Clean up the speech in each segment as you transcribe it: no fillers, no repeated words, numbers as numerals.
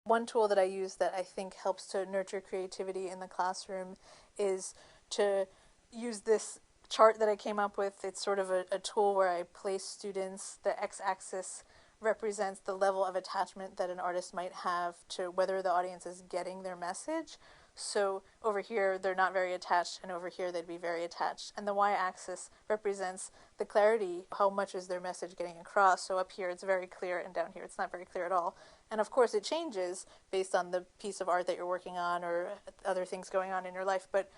One tool that I use that I think helps to nurture creativity in the classroom is to use this chart that I came up with. It's sort of a tool where I place students. The x-axis represents the level of attachment that an artist might have to whether the audience is getting their message. So over here, they're not very attached, and over here, they'd be very attached. And the y-axis represents the clarity, how much is their message getting across. So up here, it's very clear, and down here, it's not very clear at all. And of course, it changes based on the piece of art that you're working on or other things going on in your life. But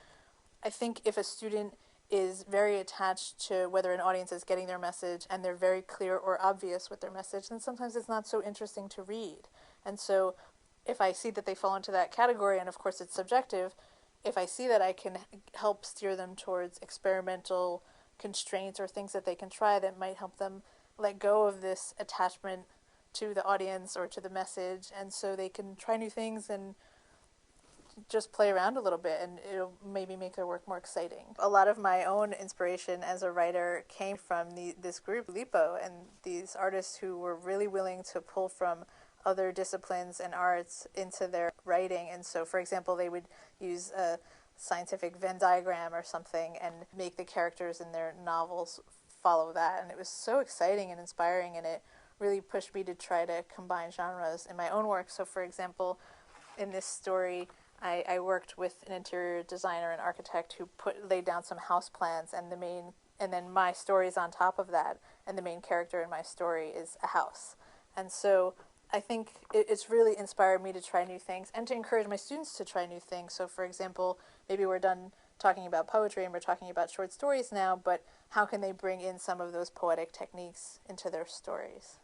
I think if a student is very attached to whether an audience is getting their message and they're very clear or obvious with their message, then sometimes it's not so interesting to read. And so if I see that they fall into that category, and of course it's subjective, if I see that I can help steer them towards experimental constraints or things that they can try that might help them let go of this attachment to the audience or to the message, and so they can try new things and just play around a little bit, and it'll maybe make their work more exciting. A lot of my own inspiration as a writer came from this group, LIPO, and these artists who were really willing to pull from other disciplines and arts into their writing. And so, for example, they would use a scientific Venn diagram or something and make the characters in their novels follow that. And it was so exciting and inspiring, and it really pushed me to try to combine genres in my own work. So, for example, in this story, I worked with an interior designer and architect who laid down some house plans, and then my story is on top of that, and the main character in my story is a house. And so I think it's really inspired me to try new things and to encourage my students to try new things. So, for example, maybe we're done talking about poetry and we're talking about short stories now, but how can they bring in some of those poetic techniques into their stories?